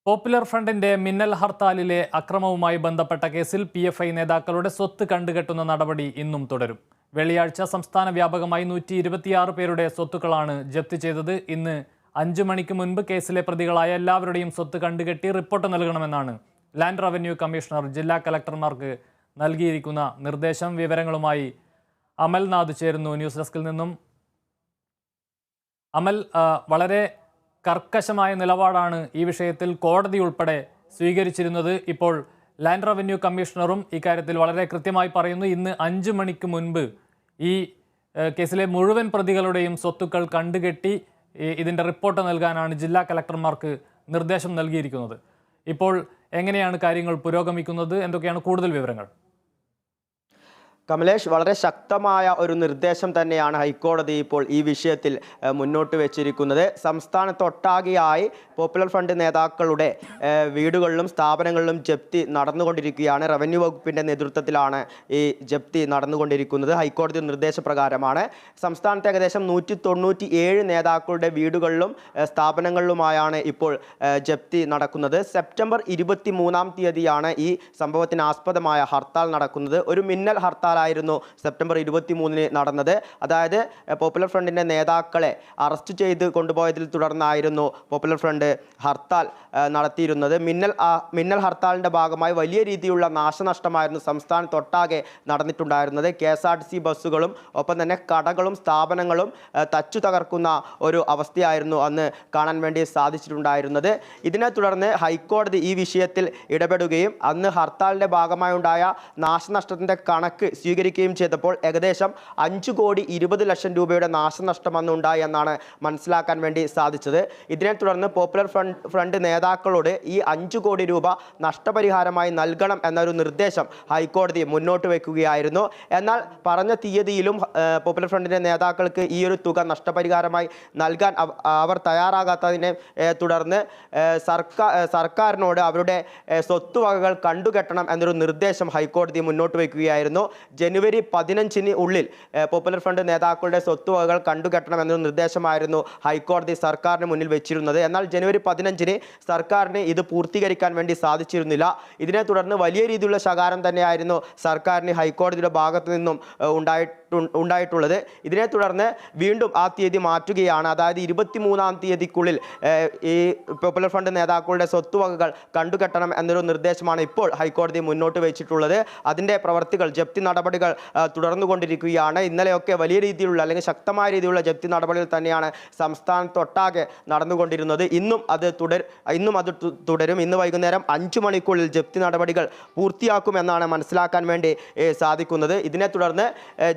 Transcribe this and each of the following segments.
Popular ഫ്രണ്ടിന്റെ മിന്നൽ ഹർത്താലിലെ അക്രമവുമായി ബന്ധപ്പെട്ട കേസിൽ PFI നേതാക്കളുടെ സ്വത്ത് കണ്ടുകെട്ടുന്ന നടപടി ഇന്നും തുടരും. വെള്ളിയാഴ്ച സംസ്ഥാന വ്യാപകമായി 126 പേരുടെ സ്വത്തുക്കളാണ് ജപ്തി ചെയ്തത്. ഇന്ന് 5 മണിക്ക് മുൻപ് കേസിലെ പ്രതികളായ എല്ലാവരുടെയും സ്വത്ത് കണ്ടുകെട്ടി റിപ്പോർട്ട് നൽകണമെന്നാണ് ലാൻഡ് റവന്യൂ കമ്മീഷണർ ജില്ലാ കലക്ടർമാർക്ക് നൽകിയിരിക്കുന്ന നിർദ്ദേശം. വിവരങ്ങളുമായി അമൽനാഥ് ചേരുന്നു ന്യൂസ് ഡെസ്കിൽ നിന്നും. അമൽ, വളരെ കർക്കശമായ നിലപാടാണ് ഈ വിഷയത്തിൽ കോടതി ഉൾപ്പെടെ സ്വീകരിച്ചിരുന്നത്. ഇപ്പോൾ ലാൻഡ് റവന്യൂ കമ്മീഷണറും ഇക്കാര്യത്തിൽ വളരെ കൃത്യമായി പറയുന്നു. ഇന്ന് 5 മണിക്ക് മുൻപ് ഈ കേസിലെ മുഴുവൻ പ്രതികളുടെയും സ്വത്തുക്കൾ കണ്ടുകെട്ടി ഇതിൻ്റെ റിപ്പോർട്ട് നൽകാനാണ് ജില്ലാ കലക്ടർമാർക്ക് നിർദ്ദേശം നൽകിയിരിക്കുന്നത്. ഇപ്പോൾ എങ്ങനെയാണ് കാര്യങ്ങൾ പുരോഗമിക്കുന്നത്? എന്തൊക്കെയാണ് കൂടുതൽ വിവരങ്ങൾ? കമലേഷ്, വളരെ ശക്തമായ ഒരു നിർദ്ദേശം തന്നെയാണ് ഹൈക്കോടതി ഇപ്പോൾ ഈ വിഷയത്തിൽ മുന്നോട്ട് വെച്ചിരിക്കുന്നത്. സംസ്ഥാനത്തൊട്ടാകെയായി പോപ്പുലർ ഫ്രണ്ട് നേതാക്കളുടെ വീടുകളിലും സ്ഥാപനങ്ങളിലും ജപ്തി നടന്നുകൊണ്ടിരിക്കുകയാണ്. റവന്യൂ വകുപ്പിൻ്റെ നേതൃത്വത്തിലാണ് ഈ ജപ്തി നടന്നുകൊണ്ടിരിക്കുന്നത്. ഹൈക്കോടതി നിർദ്ദേശപ്രകാരമാണ് സംസ്ഥാനത്ത് ഏകദേശം 197 നേതാക്കളുടെ വീടുകളിലും സ്ഥാപനങ്ങളിലുമായാണ് ഇപ്പോൾ ജപ്തി നടക്കുന്നത്. സെപ്റ്റംബർ 23-ാം തീയതിയാണ് ഈ സംഭവത്തിന് ആസ്പദമായ ഹർത്താൽ നടക്കുന്നത്. ഒരു മിന്നൽ ഹർത്താൽ ആയിരുന്നു സെപ്റ്റംബർ 23-ന് നടന്നത്. അതായത് പോപ്പുലർ ഫ്രണ്ടിൻ്റെ നേതാക്കളെ അറസ്റ്റ് ചെയ്ത് കൊണ്ടുപോയതിൽ തുടർന്നായിരുന്നു പോപ്പുലർ ഫ്രണ്ട് ഹർത്താൽ നടത്തിയിരുന്നത്. മിന്നൽ ഹർത്താലിൻ്റെ ഭാഗമായി വലിയ രീതിയിലുള്ള നാശനഷ്ടമായിരുന്നു സംസ്ഥാനത്തൊട്ടാകെ നടന്നിട്ടുണ്ടായിരുന്നത്. KSRTC ബസ്സുകളും ഒപ്പം തന്നെ കടകളും സ്ഥാപനങ്ങളും തച്ചു തകർക്കുന്ന ഒരു അവസ്ഥയായിരുന്നു അന്ന് കാണാൻ വേണ്ടി സാധിച്ചിട്ടുണ്ടായിരുന്നത്. ഇതിനെ തുടർന്ന് ഹൈക്കോടതി ഈ വിഷയത്തിൽ ഇടപെടുകയും അന്ന് ഹർത്താലിൻ്റെ ഭാഗമായി ഉണ്ടായ നാശനഷ്ടത്തിൻ്റെ കണക്ക് സ്വീകരിക്കുകയും ചെയ്തപ്പോൾ ഏകദേശം 5,20,00,000 രൂപയുടെ നാശനഷ്ടം അന്നുണ്ടായി എന്നാണ് മനസ്സിലാക്കാൻ വേണ്ടി സാധിച്ചത്. ഇതിനെ തുടർന്ന് പോപ്പുലർ ഫ്രണ്ട് നേതാക്കളോട് ഈ 5 കോടി രൂപ നഷ്ടപരിഹാരമായി നൽകണം എന്നൊരു നിർദ്ദേശം ഹൈക്കോടതി മുന്നോട്ട് വയ്ക്കുകയായിരുന്നു. എന്നാൽ പറഞ്ഞ തീയതിയിലും പോപ്പുലർ ഫ്രണ്ടിൻ്റെ നേതാക്കൾക്ക് ഈ ഒരു തുക നഷ്ടപരിഹാരമായി നൽകാൻ അവർ തയ്യാറാകാത്തതിനെ തുടർന്ന് സർക്കാരിനോട് അവരുടെ സ്വത്തുവകകൾ കണ്ടുകെട്ടണം എന്നൊരു നിർദ്ദേശം ഹൈക്കോടതി മുന്നോട്ട് വയ്ക്കുകയായിരുന്നു. ജനുവരി 15-ന് ഉള്ളിൽ പോപ്പുലർ ഫ്രണ്ട് നേതാക്കളുടെ സ്വത്തുവകകൾ കണ്ടുകെട്ടണം എന്നൊരു നിർദ്ദേശമായിരുന്നു ഹൈക്കോടതി സർക്കാരിന് മുന്നിൽ വെച്ചിരുന്നത്. എന്നാൽ ജനുവരി 15-ന് സർക്കാരിന് ഇത് പൂർത്തീകരിക്കാൻ വേണ്ടി സാധിച്ചിരുന്നില്ല. ഇതിനെ തുടർന്ന് വലിയ രീതിയിലുള്ള ശകാരം തന്നെയായിരുന്നു സർക്കാരിന് ഹൈക്കോടതിയുടെ ഭാഗത്തു നിന്നും ഉണ്ടായിട്ടുള്ളത്. ഇതിനെ തുടർന്ന് വീണ്ടും ആ തീയതി മാറ്റുകയാണ്. അതായത് 23-ാം തീയതിക്കുള്ളിൽ ഈ പോപ്പുലർ ഫ്രണ്ട് നേതാക്കളുടെ സ്വത്തുവകകൾ കണ്ടുകെട്ടണം എന്നൊരു നിർദ്ദേശമാണ് ഇപ്പോൾ ഹൈക്കോടതി മുന്നോട്ട് വെച്ചിട്ടുള്ളത്. അതിൻ്റെ പ്രവർത്തികൾ, ജപ്തി നടപടികൾ തുടർന്നുകൊണ്ടിരിക്കുകയാണ്. ഇന്നലെയൊക്കെ വലിയ രീതിയിലുള്ള അല്ലെങ്കിൽ ശക്തമായ രീതിയിലുള്ള ജപ്തി നടപടികൾ തന്നെയാണ് സംസ്ഥാനത്തൊട്ടാകെ നടന്നുകൊണ്ടിരുന്നത്. ഇന്നും അത് തുടരും. ഇന്ന് വൈകുന്നേരം 5 മണിക്കുള്ളിൽ ജപ്തി നടപടികൾ പൂർത്തിയാക്കുമെന്നാണ് മനസ്സിലാക്കാൻ വേണ്ടി സാധിക്കുന്നത്. ഇതിനെ തുടർന്ന്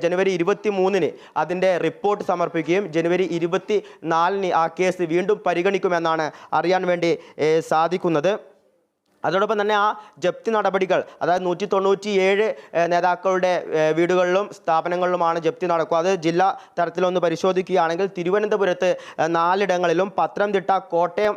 ജനുവരി 23-ന് അതിൻ്റെ റിപ്പോർട്ട് സമർപ്പിക്കുകയും ജനുവരി 24-ന് ആ കേസ് വീണ്ടും പരിഗണിക്കുമെന്നാണ് അറിയാൻ വേണ്ടി സാധിക്കുന്നത്. അതോടൊപ്പം തന്നെ ആ ജപ്തി നടപടികൾ, അതായത് 197 നേതാക്കളുടെ വീടുകളിലും സ്ഥാപനങ്ങളിലുമാണ് ജപ്തി നടക്കുക. അത് ജില്ലാ തലത്തിലൊന്ന് പരിശോധിക്കുകയാണെങ്കിൽ തിരുവനന്തപുരത്ത് 4 ഇടങ്ങളിലും, പത്തനംതിട്ട, കോട്ടയം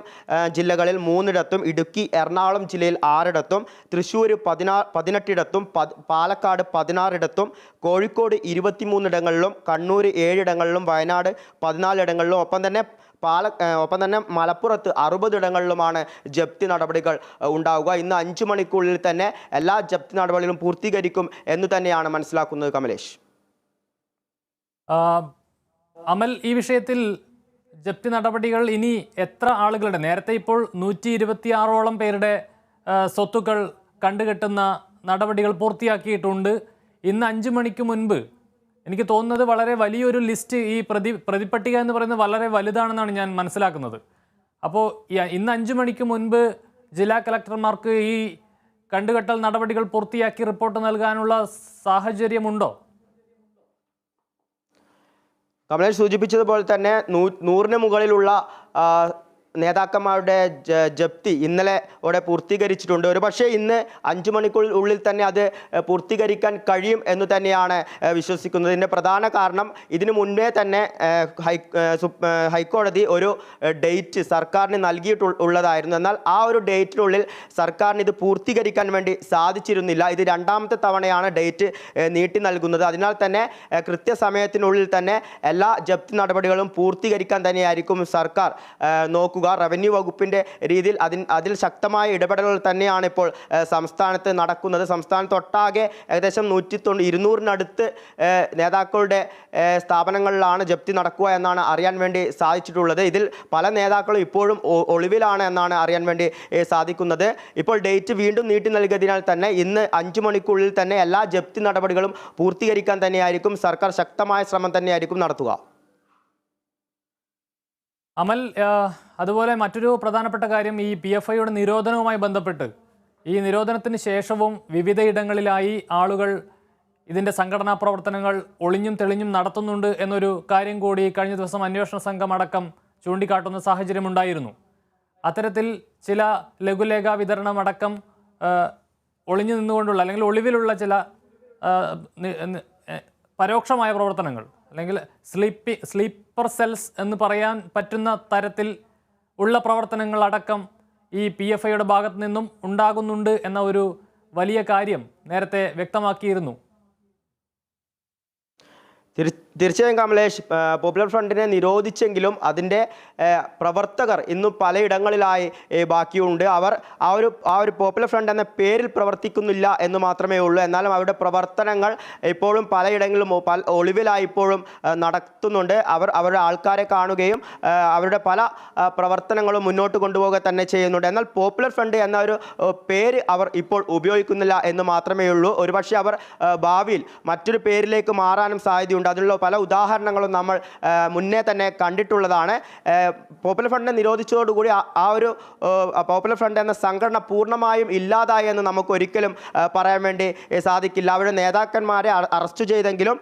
ജില്ലകളിൽ 3 ഇടത്തും, ഇടുക്കി, എറണാകുളം ജില്ലയിൽ 6 ഇടത്തും, തൃശ്ശൂർ 18 ഇടത്തും, പാലക്കാട് 16 ഇടത്തും, കോഴിക്കോട് 23 ഇടങ്ങളിലും, കണ്ണൂർ 7 ഇടങ്ങളിലും, വയനാട് 14 ഇടങ്ങളിലും, ഒപ്പം തന്നെ മലപ്പുറത്ത് 60 ഇടങ്ങളിലുമാണ് ജപ്തി നടപടികൾ ഉണ്ടാവുക. ഇന്ന് 5 മണിക്കുള്ളിൽ തന്നെ എല്ലാ ജപ്തി നടപടികളും പൂർത്തീകരിക്കും എന്ന് തന്നെയാണ് മനസ്സിലാക്കുന്നത്. കമലേഷ്, അമൽ, ഈ വിഷയത്തിൽ ജപ്തി നടപടികൾ ഇനി എത്ര ആളുകളുടെ, നേരത്തെ ഇപ്പോൾ 126ഓളം പേരുടെ സ്വത്തുക്കൾ കണ്ടുകെട്ടുന്ന നടപടികൾ പൂർത്തിയാക്കിയിട്ടുണ്ട്. ഇന്ന് 5 മണിക്ക് മുൻപ് എനിക്ക് തോന്നുന്നത് വളരെ വലിയൊരു ലിസ്റ്റ്, ഈ പ്രതിപട്ടിക എന്ന് പറയുന്നത് വളരെ വലുതാണെന്നാണ് ഞാൻ മനസ്സിലാക്കുന്നത്. അപ്പോൾ ഇന്ന് 5 മണിക്ക് മുൻപ് ജില്ലാ കലക്ടർമാർക്ക് ഈ കണ്ടുകെട്ടൽ നടപടികൾ പൂർത്തിയാക്കി റിപ്പോർട്ട് നൽകാനുള്ള സാഹചര്യമുണ്ടോ? കമലേഷ് സൂചിപ്പിച്ചതുപോലെ തന്നെ 100-ന് മുകളിലുള്ള നേതാക്കന്മാരുടെ ജപ്തി ഇന്നലെ പൂർത്തീകരിച്ചിട്ടുണ്ട്. ഒരു പക്ഷേ ഇന്ന് 5 മണിക്കുള്ളിൽ തന്നെ അത് പൂർത്തീകരിക്കാൻ കഴിയും എന്ന് തന്നെയാണ് വിശ്വസിക്കുന്നത്. ഇതിൻ്റെ പ്രധാന കാരണം ഇതിനു മുൻപേ തന്നെ ഹൈക്കോടതി ഒരു ഡേറ്റ് സർക്കാരിന് നൽകിയിട്ടുള്ളതായിരുന്നു. എന്നാൽ ആ ഒരു ഡേറ്റിനുള്ളിൽ സർക്കാരിന് ഇത് പൂർത്തീകരിക്കാൻ വേണ്ടി സാധിച്ചിരുന്നില്ല. ഇത് 2ാമത്തെ തവണയാണ് ഡേറ്റ് നീട്ടി നൽകുന്നത്. അതിനാൽ തന്നെ കൃത്യസമയത്തിനുള്ളിൽ തന്നെ എല്ലാ ജപ്തി നടപടികളും പൂർത്തീകരിക്കാൻ തന്നെയായിരിക്കും സർക്കാർ നോക്കുക. നൽകുക. റവന്യൂ വകുപ്പിൻ്റെ രീതിയിൽ അതിൽ ശക്തമായ ഇടപെടലുകൾ തന്നെയാണ് ഇപ്പോൾ സംസ്ഥാനത്ത് നടക്കുന്നത്. സംസ്ഥാനത്തൊട്ടാകെ ഏകദേശം 200-200-നടുത്ത് നേതാക്കളുടെ സ്ഥാപനങ്ങളിലാണ് ജപ്തി നടക്കുക എന്നാണ് അറിയാൻ വേണ്ടി സാധിച്ചിട്ടുള്ളത്. ഇതിൽ പല നേതാക്കളും ഇപ്പോഴും ഒളിവിലാണ് എന്നാണ് അറിയാൻ വേണ്ടി സാധിക്കുന്നത്. ഇപ്പോൾ ഡേറ്റ് വീണ്ടും നീട്ടി നൽകിയതിനാൽ തന്നെ ഇന്ന് 5 മണിക്കുള്ളിൽ തന്നെ എല്ലാ ജപ്തി നടപടികളും പൂർത്തീകരിക്കാൻ തന്നെയായിരിക്കും സർക്കാർ ശക്തമായ ശ്രമം തന്നെയായിരിക്കും നടത്തുക. അമൽ, അതുപോലെ മറ്റൊരു പ്രധാനപ്പെട്ട കാര്യം ഈ PFIയുടെ നിരോധനവുമായി ബന്ധപ്പെട്ട് ഈ നിരോധനത്തിന് ശേഷവും വിവിധയിടങ്ങളിലായി ആളുകൾ ഇതിൻ്റെ സംഘടനാ പ്രവർത്തനങ്ങൾ ഒളിഞ്ഞും തെളിഞ്ഞും നടത്തുന്നുണ്ട് എന്നൊരു കാര്യം കൂടി കഴിഞ്ഞ ദിവസം അന്വേഷണ സംഘം അടക്കം ചൂണ്ടിക്കാട്ടുന്ന സാഹചര്യമുണ്ടായിരുന്നു. അത്തരത്തിൽ ചില ലഘുലേഖ വിതരണമടക്കം ഒളിഞ്ഞു നിന്നുകൊണ്ടുള്ള അല്ലെങ്കിൽ ഒളിവിലുള്ള ചില പരോക്ഷമായ പ്രവർത്തനങ്ങൾ അല്ലെങ്കിൽ സ്ലീപ്പർ സെൽസ് എന്ന് പറയാൻ പറ്റുന്ന തരത്തിൽ ഉള്ള പ്രവർത്തനങ്ങളടക്കം ഈ PFIയുടെ ഭാഗത്തു നിന്നും ഉണ്ടാകുന്നുണ്ട് എന്ന ഒരു വലിയ കാര്യം നേരത്തെ വ്യക്തമാക്കിയിരുന്നു. തീർച്ചയായും കമലേഷ്, പോപ്പുലർ ഫ്രണ്ടിനെ നിരോധിച്ചെങ്കിലും അതിൻ്റെ പ്രവർത്തകർ ഇന്നും പലയിടങ്ങളിലായി ബാക്കിയുണ്ട്. അവർ ആ ഒരു പോപ്പുലർ ഫ്രണ്ട് എന്ന പേരിൽ പ്രവർത്തിക്കുന്നില്ല എന്ന് മാത്രമേ ഉള്ളൂ. എന്നാലും അവരുടെ പ്രവർത്തനങ്ങൾ ഇപ്പോഴും പലയിടങ്ങളിലും ഒളിവിലായി ഇപ്പോഴും നടത്തുന്നുണ്ട്. അവരുടെ ആൾക്കാരെ കാണുകയും അവരുടെ പല പ്രവർത്തനങ്ങളും മുന്നോട്ട് കൊണ്ടുപോവുക തന്നെ ചെയ്യുന്നുണ്ട്. എന്നാൽ പോപ്പുലർ ഫ്രണ്ട് എന്ന ഒരു പേര് അവർ ഇപ്പോൾ ഉപയോഗിക്കുന്നില്ല എന്ന് മാത്രമേ ഉള്ളൂ. ഒരുപക്ഷെ അവർ ഭാവിയിൽ മറ്റൊരു പേരിലേക്ക് മാറാനും സാധ്യതയുണ്ട്. അതിനുള്ള പല ഉദാഹരണങ്ങളും നമ്മൾ മുന്നേ തന്നെ കണ്ടിട്ടുള്ളതാണ്. പോപ്പുലർ ഫ്രണ്ടിനെ നിരോധിച്ചതോടുകൂടി ആ ഒരു പോപ്പുലർ ഫ്രണ്ട് എന്ന സംഘടന പൂർണ്ണമായും ഇല്ലാതായി എന്ന് നമുക്ക് ഒരിക്കലും പറയാൻ വേണ്ടി സാധിക്കില്ല. അവരുടെ നേതാക്കന്മാരെ അറസ്റ്റ് ചെയ്തെങ്കിലും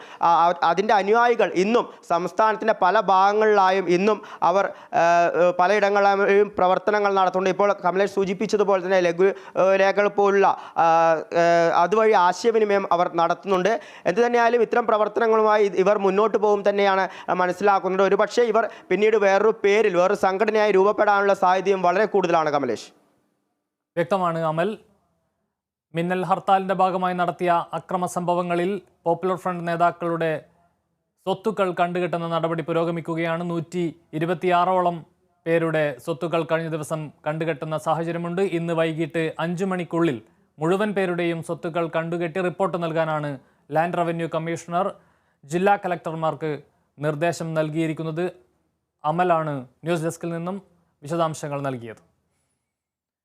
അതിൻ്റെ അനുയായികൾ ഇന്നും സംസ്ഥാനത്തിൻ്റെ പല ഭാഗങ്ങളിലായും ഇന്നും അവർ പലയിടങ്ങളിലും പ്രവർത്തനങ്ങൾ നടത്തുന്നുണ്ട്. ഇപ്പോൾ കമലേഷ് സൂചിപ്പിച്ചതുപോലെ തന്നെ ലഘുലേഖകൾ പോലുള്ള അതുവഴി ആശയവിനിമയം അവർ നടത്തുന്നുണ്ട്. എന്ത് തന്നെയായാലും ഇത്തരം പ്രവർത്തനങ്ങളുമായി ഇവർ മുന്നോട്ട് പോകും തന്നെയാണ് മനസ്സിലാക്കുന്നത്. ഒരുപക്ഷെ ഇവർ പിന്നീട് വേറൊരു പേരിൽ വേറൊരു സംഘടനയായി രൂപപ്പെടാനുള്ള സാധ്യതയും വളരെ കൂടുതലാണ് കമലേഷ്. വ്യക്തമാണ് അമൽ. മിന്നൽ ഹർത്താലിൻ്റെ ഭാഗമായി നടത്തിയ അക്രമ സംഭവങ്ങളിൽ പോപ്പുലർ ഫ്രണ്ട് നേതാക്കളുടെ സ്വത്തുക്കൾ കണ്ടുകെട്ടുന്ന നടപടി പുരോഗമിക്കുകയാണ്. 126ഓളം പേരുടെ സ്വത്തുക്കൾ കഴിഞ്ഞ ദിവസം കണ്ടുകെട്ടുന്ന സാഹചര്യമുണ്ട്. ഇന്ന് വൈകിട്ട് 5 മണിക്കുള്ളിൽ മുഴുവൻ പേരുടെയും സ്വത്തുക്കൾ കണ്ടുകെട്ടി റിപ്പോർട്ട് നൽകാനാണ് ലാൻഡ് റവന്യൂ കമ്മീഷണർ ജില്ലാ കലക്ടർമാർക്ക് നിർദ്ദേശം നൽകിയിരിക്കുന്നത്. അമലാണ് ന്യൂസ് ഡെസ്കിൽ നിന്നും വിശദാംശങ്ങൾ നൽകിയത്.